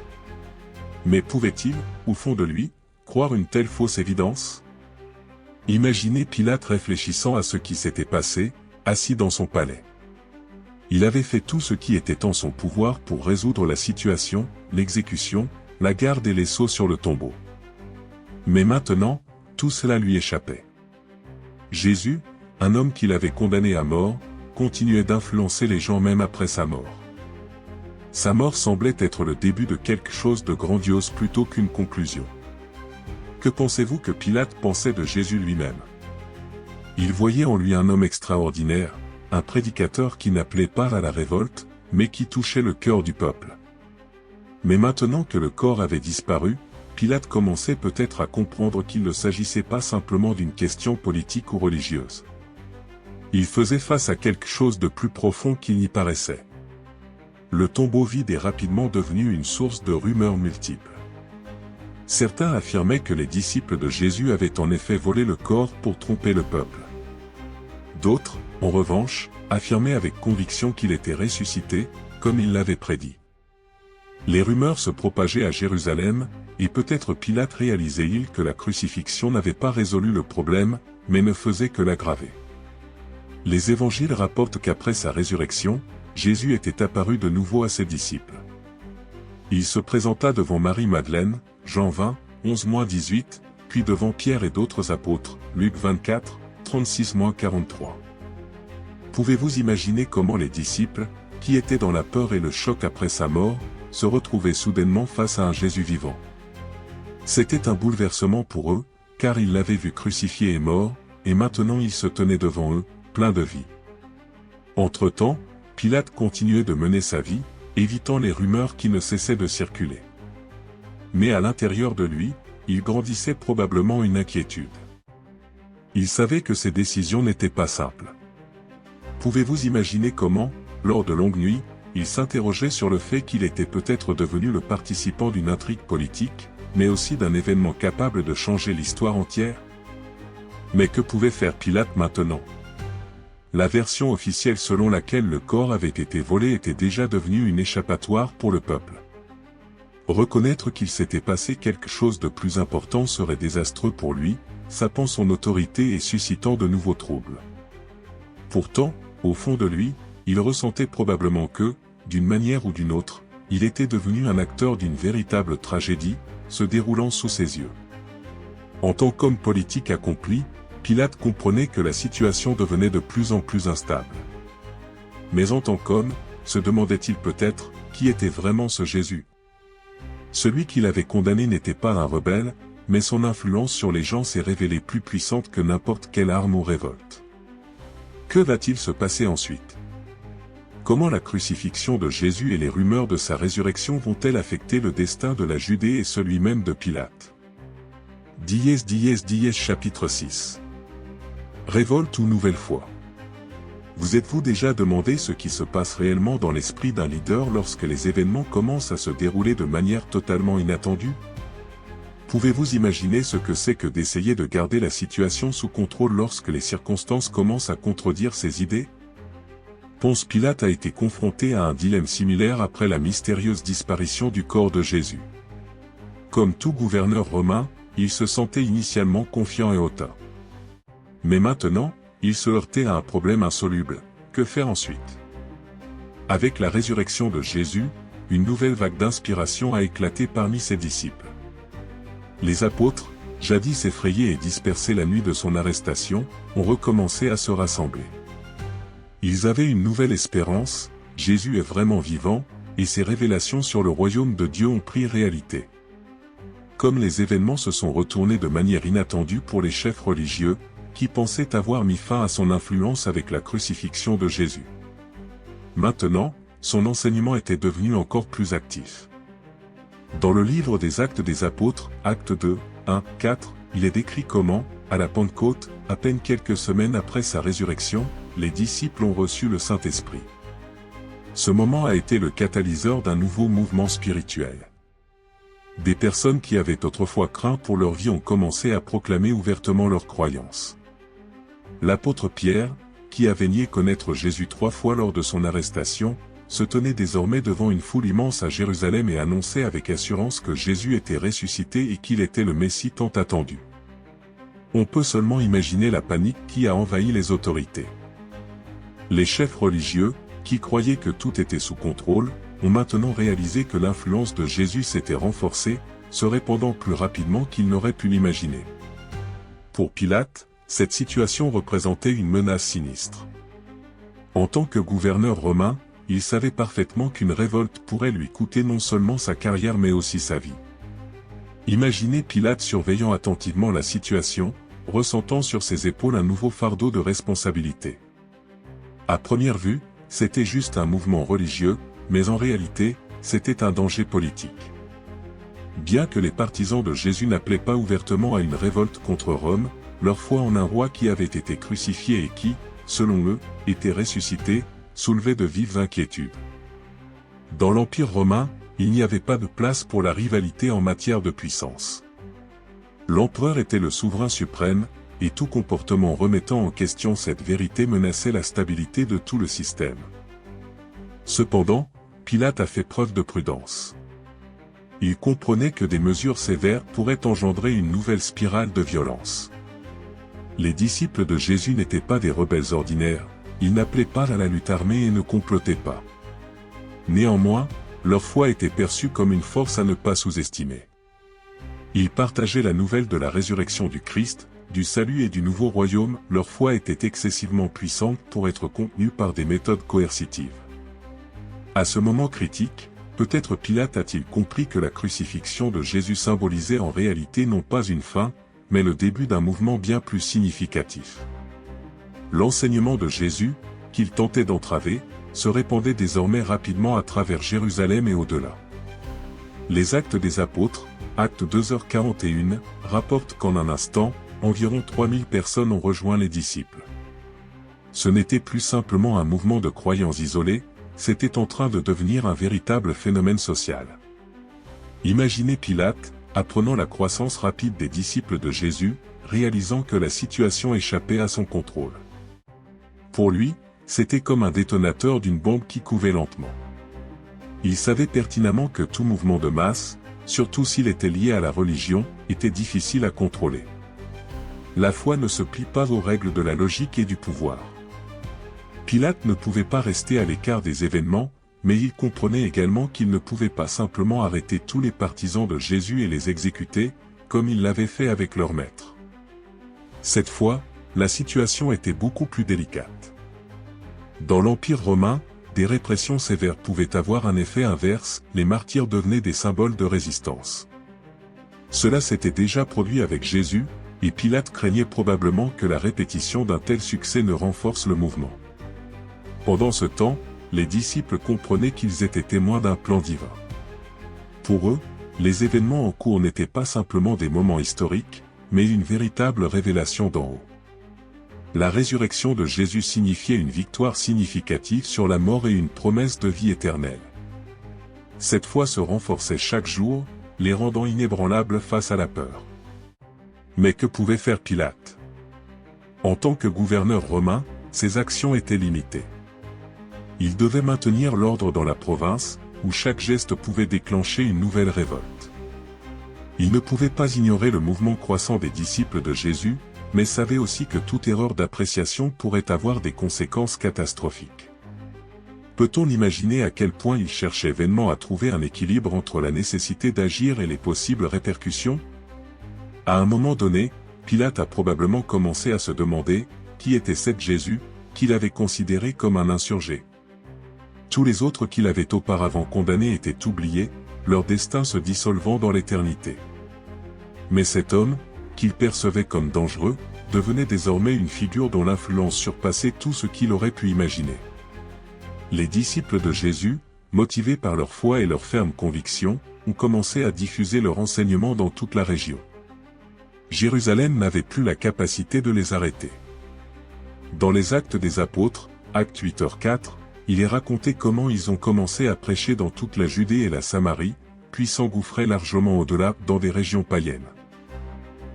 Mais pouvait-il, au fond de lui, croire une telle fausse évidence? Imaginez Pilate réfléchissant à ce qui s'était passé, assis dans son palais. Il avait fait tout ce qui était en son pouvoir pour résoudre la situation, l'exécution, la garde et les sceaux sur le tombeau. Mais maintenant, tout cela lui échappait. Jésus, un homme qu'il avait condamné à mort, continuait d'influencer les gens même après sa mort. Sa mort semblait être le début de quelque chose de grandiose plutôt qu'une conclusion. Que pensez-vous que Pilate pensait de Jésus lui-même? Il voyait en lui un homme extraordinaire, un prédicateur qui n'appelait pas à la révolte, mais qui touchait le cœur du peuple. Mais maintenant que le corps avait disparu, Pilate commençait peut-être à comprendre qu'il ne s'agissait pas simplement d'une question politique ou religieuse. Il faisait face à quelque chose de plus profond qu'il n'y paraissait. Le tombeau vide est rapidement devenu une source de rumeurs multiples. Certains affirmaient que les disciples de Jésus avaient en effet volé le corps pour tromper le peuple. D'autres, en revanche, affirmaient avec conviction qu'il était ressuscité, comme il l'avait prédit. Les rumeurs se propageaient à Jérusalem, et peut-être Pilate réalisait-il que la crucifixion n'avait pas résolu le problème, mais ne faisait que l'aggraver. Les évangiles rapportent qu'après sa résurrection, Jésus était apparu de nouveau à ses disciples. Il se présenta devant Marie-Madeleine, Jean 20, 11-18, puis devant Pierre et d'autres apôtres, Luc 24, 36-43. Pouvez-vous imaginer comment les disciples, qui étaient dans la peur et le choc après sa mort, se retrouvaient soudainement face à un Jésus vivant? C'était un bouleversement pour eux, car ils l'avaient vu crucifié et mort, et maintenant il se tenait devant eux, plein de vie. Entre-temps, Pilate continuait de mener sa vie, évitant les rumeurs qui ne cessaient de circuler. Mais à l'intérieur de lui, il grandissait probablement une inquiétude. Il savait que ses décisions n'étaient pas simples. Pouvez-vous imaginer comment, lors de longues nuits, il s'interrogeait sur le fait qu'il était peut-être devenu le participant d'une intrigue politique, mais aussi d'un événement capable de changer l'histoire entière? Mais que pouvait faire Pilate maintenant? La version officielle selon laquelle le corps avait été volé était déjà devenue une échappatoire pour le peuple. Reconnaître qu'il s'était passé quelque chose de plus important serait désastreux pour lui, sapant son autorité et suscitant de nouveaux troubles. Pourtant, au fond de lui, il ressentait probablement que, d'une manière ou d'une autre, il était devenu un acteur d'une véritable tragédie, se déroulant sous ses yeux. En tant qu'homme politique accompli, Pilate comprenait que la situation devenait de plus en plus instable. Mais en tant qu'homme, se demandait-il peut-être, qui était vraiment ce Jésus? Celui qu'il avait condamné n'était pas un rebelle, mais son influence sur les gens s'est révélée plus puissante que n'importe quelle arme ou révolte. Que va-t-il se passer ensuite? Comment la crucifixion de Jésus et les rumeurs de sa résurrection vont-elles affecter le destin de la Judée et celui même de Pilate? Chapitre 6. Révolte ou nouvelle foi? Vous êtes-vous déjà demandé ce qui se passe réellement dans l'esprit d'un leader lorsque les événements commencent à se dérouler de manière totalement inattendue? Pouvez-vous imaginer ce que c'est que d'essayer de garder la situation sous contrôle lorsque les circonstances commencent à contredire ses idées? Ponce Pilate a été confronté à un dilemme similaire après la mystérieuse disparition du corps de Jésus. Comme tout gouverneur romain, il se sentait initialement confiant et hautain. Mais maintenant, il se heurtait à un problème insoluble. Que faire ensuite? Avec la résurrection de Jésus, une nouvelle vague d'inspiration a éclaté parmi ses disciples. Les apôtres, jadis effrayés et dispersés la nuit de son arrestation, ont recommencé à se rassembler. Ils avaient une nouvelle espérance, Jésus est vraiment vivant, et ses révélations sur le royaume de Dieu ont pris réalité. Comme les événements se sont retournés de manière inattendue pour les chefs religieux, qui pensaient avoir mis fin à son influence avec la crucifixion de Jésus. Maintenant, son enseignement était devenu encore plus actif. Dans le livre des Actes des Apôtres, Actes 2, 1, 4, il est décrit comment, à la Pentecôte, à peine quelques semaines après sa résurrection, les disciples ont reçu le Saint-Esprit. Ce moment a été le catalyseur d'un nouveau mouvement spirituel. Des personnes qui avaient autrefois craint pour leur vie ont commencé à proclamer ouvertement leur croyance. L'apôtre Pierre, qui avait nié connaître Jésus 3 fois lors de son arrestation, se tenait désormais devant une foule immense à Jérusalem et annonçait avec assurance que Jésus était ressuscité et qu'il était le Messie tant attendu. On peut seulement imaginer la panique qui a envahi les autorités. Les chefs religieux, qui croyaient que tout était sous contrôle, ont maintenant réalisé que l'influence de Jésus s'était renforcée, se répandant plus rapidement qu'ils n'auraient pu l'imaginer. Pour Pilate, cette situation représentait une menace sinistre. En tant que gouverneur romain, il savait parfaitement qu'une révolte pourrait lui coûter non seulement sa carrière mais aussi sa vie. Imaginez Pilate surveillant attentivement la situation, ressentant sur ses épaules un nouveau fardeau de responsabilité. À première vue, c'était juste un mouvement religieux, mais en réalité, c'était un danger politique. Bien que les partisans de Jésus n'appelaient pas ouvertement à une révolte contre Rome, leur foi en un roi qui avait été crucifié et qui, selon eux, était ressuscité, soulevait de vives inquiétudes. Dans l'Empire romain, il n'y avait pas de place pour la rivalité en matière de puissance. L'empereur était le souverain suprême, et tout comportement remettant en question cette vérité menaçait la stabilité de tout le système. Cependant, Pilate a fait preuve de prudence. Il comprenait que des mesures sévères pourraient engendrer une nouvelle spirale de violence. Les disciples de Jésus n'étaient pas des rebelles ordinaires, ils n'appelaient pas à la lutte armée et ne complotaient pas. Néanmoins, leur foi était perçue comme une force à ne pas sous-estimer. Ils partageaient la nouvelle de la résurrection du Christ, du salut et du nouveau royaume, leur foi était excessivement puissante pour être contenue par des méthodes coercitives. À ce moment critique, peut-être Pilate a-t-il compris que la crucifixion de Jésus symbolisait en réalité non pas une fin, mais le début d'un mouvement bien plus significatif. L'enseignement de Jésus, qu'il tentait d'entraver, se répandait désormais rapidement à travers Jérusalem et au-delà. Les Actes des Apôtres, Acte 2h41, rapportent qu'en un instant, environ 3000 personnes ont rejoint les disciples. Ce n'était plus simplement un mouvement de croyants isolés, c'était en train de devenir un véritable phénomène social. Imaginez Pilate, apprenant la croissance rapide des disciples de Jésus, réalisant que la situation échappait à son contrôle. Pour lui, c'était comme un détonateur d'une bombe qui couvait lentement. Il savait pertinemment que tout mouvement de masse, surtout s'il était lié à la religion, était difficile à contrôler. La foi ne se plie pas aux règles de la logique et du pouvoir. Pilate ne pouvait pas rester à l'écart des événements, mais il comprenait également qu'il ne pouvait pas simplement arrêter tous les partisans de Jésus et les exécuter, comme il l'avait fait avec leur maître. Cette fois, la situation était beaucoup plus délicate. Dans l'Empire romain, des répressions sévères pouvaient avoir un effet inverse, les martyrs devenaient des symboles de résistance. Cela s'était déjà produit avec Jésus, et Pilate craignait probablement que la répétition d'un tel succès ne renforce le mouvement. Pendant ce temps, les disciples comprenaient qu'ils étaient témoins d'un plan divin. Pour eux, les événements en cours n'étaient pas simplement des moments historiques, mais une véritable révélation d'en haut. La résurrection de Jésus signifiait une victoire significative sur la mort et une promesse de vie éternelle. Cette foi se renforçait chaque jour, les rendant inébranlables face à la peur. Mais que pouvait faire Pilate? En tant que gouverneur romain, ses actions étaient limitées. Il devait maintenir l'ordre dans la province, où chaque geste pouvait déclencher une nouvelle révolte. Il ne pouvait pas ignorer le mouvement croissant des disciples de Jésus, mais savait aussi que toute erreur d'appréciation pourrait avoir des conséquences catastrophiques. Peut-on imaginer à quel point il cherchait vainement à trouver un équilibre entre la nécessité d'agir et les possibles répercussions? À un moment donné, Pilate a probablement commencé à se demander, qui était cet Jésus, qu'il avait considéré comme un insurgé. Tous les autres qu'il avait auparavant condamnés étaient oubliés, leur destin se dissolvant dans l'éternité. Mais cet homme, qu'il percevait comme dangereux, devenait désormais une figure dont l'influence surpassait tout ce qu'il aurait pu imaginer. Les disciples de Jésus, motivés par leur foi et leur ferme conviction, ont commencé à diffuser leur enseignement dans toute la région. Jérusalem n'avait plus la capacité de les arrêter. Dans les Actes des Apôtres, Acte 8h4, il est raconté comment ils ont commencé à prêcher dans toute la Judée et la Samarie, puis s'engouffraient largement au-delà dans des régions païennes.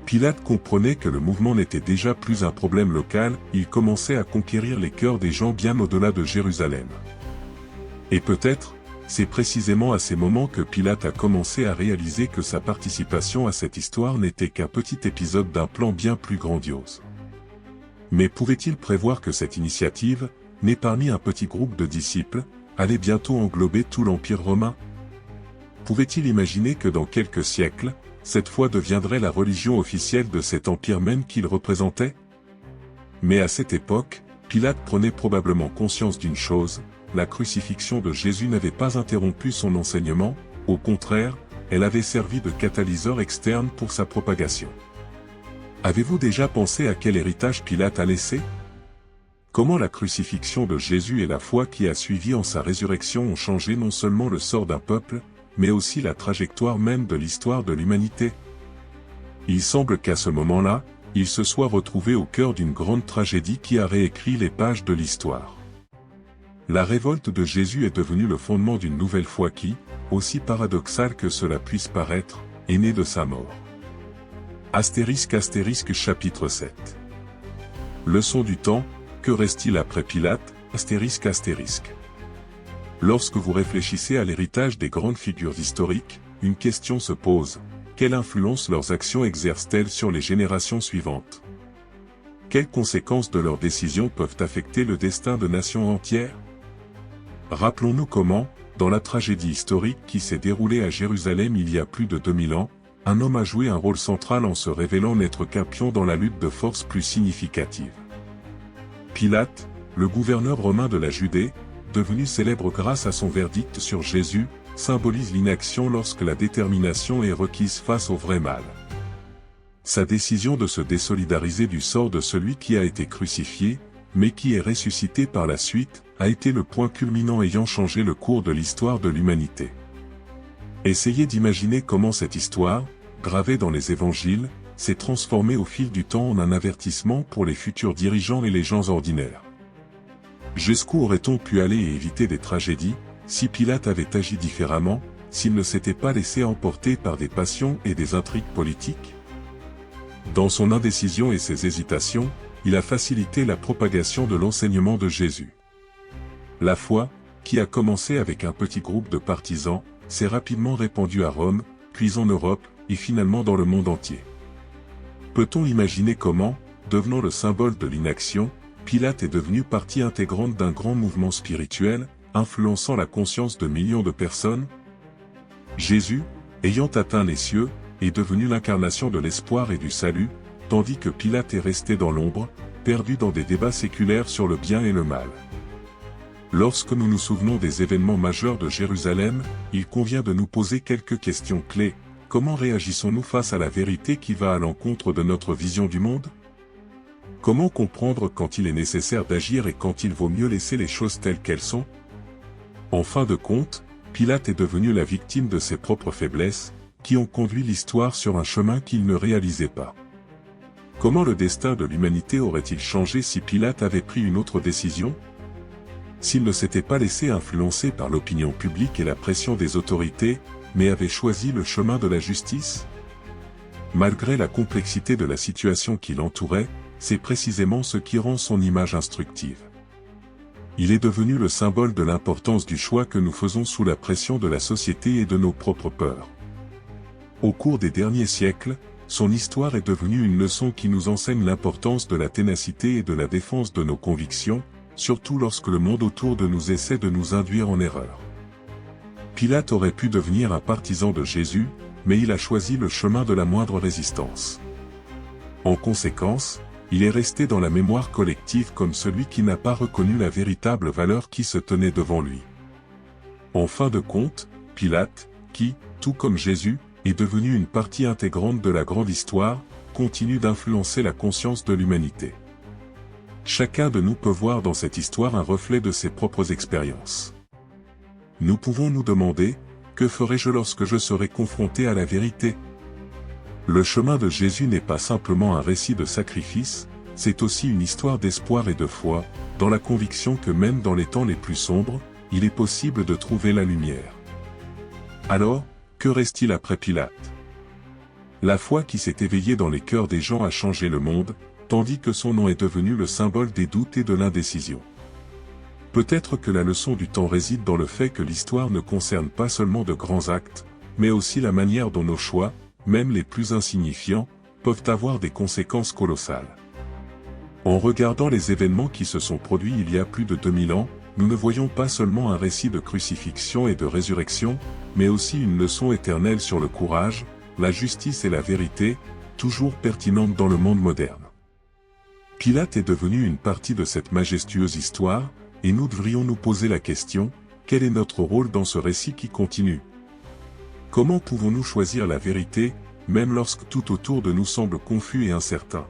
Pilate comprenait que le mouvement n'était déjà plus un problème local, il commençait à conquérir les cœurs des gens bien au-delà de Jérusalem. Et peut-être, c'est précisément à ces moments que Pilate a commencé à réaliser que sa participation à cette histoire n'était qu'un petit épisode d'un plan bien plus grandiose. Mais pouvait-il prévoir que cette initiative, née parmi un petit groupe de disciples, allait bientôt englober tout l'Empire romain? Pouvait-il imaginer que dans quelques siècles, cette foi deviendrait la religion officielle de cet empire même qu'il représentait? Mais à cette époque, Pilate prenait probablement conscience d'une chose, la crucifixion de Jésus n'avait pas interrompu son enseignement, au contraire, elle avait servi de catalyseur externe pour sa propagation. Avez-vous déjà pensé à quel héritage Pilate a laissé? Comment la crucifixion de Jésus et la foi qui a suivi en sa résurrection ont changé non seulement le sort d'un peuple, mais aussi la trajectoire même de l'histoire de l'humanité? Il semble qu'à ce moment-là, il se soit retrouvé au cœur d'une grande tragédie qui a réécrit les pages de l'histoire. La révolte de Jésus est devenue le fondement d'une nouvelle foi qui, aussi paradoxale que cela puisse paraître, est née de sa mort. ** chapitre 7. Leçon du temps, que reste-t-il après Pilate, ***. Lorsque vous réfléchissez à l'héritage des grandes figures historiques, une question se pose: quelle influence leurs actions exercent-elles sur les générations suivantes? Quelles conséquences de leurs décisions peuvent affecter le destin de nations entières? Rappelons-nous comment, dans la tragédie historique qui s'est déroulée à Jérusalem il y a plus de 2000 ans, un homme a joué un rôle central en se révélant n'être qu'un pion dans la lutte de forces plus significative. Pilate, le gouverneur romain de la Judée, devenu célèbre grâce à son verdict sur Jésus, symbolise l'inaction lorsque la détermination est requise face au vrai mal. Sa décision de se désolidariser du sort de celui qui a été crucifié, mais qui est ressuscité par la suite, a été le point culminant ayant changé le cours de l'histoire de l'humanité. Essayez d'imaginer comment cette histoire, gravée dans les évangiles, s'est transformée au fil du temps en un avertissement pour les futurs dirigeants et les gens ordinaires. Jusqu'où aurait-on pu aller et éviter des tragédies, si Pilate avait agi différemment, s'il ne s'était pas laissé emporter par des passions et des intrigues politiques? Dans son indécision et ses hésitations, il a facilité la propagation de l'enseignement de Jésus. La foi, qui a commencé avec un petit groupe de partisans, s'est rapidement répandue à Rome, puis en Europe, et finalement dans le monde entier. Peut-on imaginer comment, devenant le symbole de l'inaction, Pilate est devenu partie intégrante d'un grand mouvement spirituel, influençant la conscience de millions de personnes? Jésus, ayant atteint les cieux, est devenu l'incarnation de l'espoir et du salut, tandis que Pilate est resté dans l'ombre, perdu dans des débats séculaires sur le bien et le mal. Lorsque nous nous souvenons des événements majeurs de Jérusalem, il convient de nous poser quelques questions clés. Comment réagissons-nous face à la vérité qui va à l'encontre de notre vision du monde? Comment comprendre quand il est nécessaire d'agir et quand il vaut mieux laisser les choses telles qu'elles sont? En fin de compte, Pilate est devenu la victime de ses propres faiblesses, qui ont conduit l'histoire sur un chemin qu'il ne réalisait pas. Comment le destin de l'humanité aurait-il changé si Pilate avait pris une autre décision? S'il ne s'était pas laissé influencer par l'opinion publique et la pression des autorités, mais avait choisi le chemin de la justice? Malgré la complexité de la situation qui l'entourait, c'est précisément ce qui rend son image instructive. Il est devenu le symbole de l'importance du choix que nous faisons sous la pression de la société et de nos propres peurs. Au cours des derniers siècles, son histoire est devenue une leçon qui nous enseigne l'importance de la ténacité et de la défense de nos convictions, surtout lorsque le monde autour de nous essaie de nous induire en erreur. Pilate aurait pu devenir un partisan de Jésus, mais il a choisi le chemin de la moindre résistance. En conséquence, il est resté dans la mémoire collective comme celui qui n'a pas reconnu la véritable valeur qui se tenait devant lui. En fin de compte, Pilate, qui, tout comme Jésus, est devenu une partie intégrante de la grande histoire, continue d'influencer la conscience de l'humanité. Chacun de nous peut voir dans cette histoire un reflet de ses propres expériences. Nous pouvons nous demander, que ferai-je lorsque je serai confronté à la vérité? Le chemin de Jésus n'est pas simplement un récit de sacrifice, c'est aussi une histoire d'espoir et de foi, dans la conviction que même dans les temps les plus sombres, il est possible de trouver la lumière. Alors, que reste-t-il après Pilate? La foi qui s'est éveillée dans les cœurs des gens a changé le monde, tandis que son nom est devenu le symbole des doutes et de l'indécision. Peut-être que la leçon du temps réside dans le fait que l'histoire ne concerne pas seulement de grands actes, mais aussi la manière dont nos choix, même les plus insignifiants, peuvent avoir des conséquences colossales. En regardant les événements qui se sont produits il y a plus de 2000 ans, nous ne voyons pas seulement un récit de crucifixion et de résurrection, mais aussi une leçon éternelle sur le courage, la justice et la vérité, toujours pertinentes dans le monde moderne. Pilate est devenu une partie de cette majestueuse histoire, et nous devrions nous poser la question, quel est notre rôle dans ce récit qui continue? Comment pouvons-nous choisir la vérité, même lorsque tout autour de nous semble confus et incertain?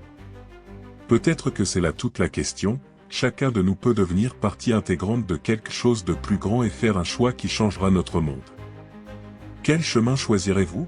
Peut-être que c'est là toute la question, chacun de nous peut devenir partie intégrante de quelque chose de plus grand et faire un choix qui changera notre monde. Quel chemin choisirez-vous ?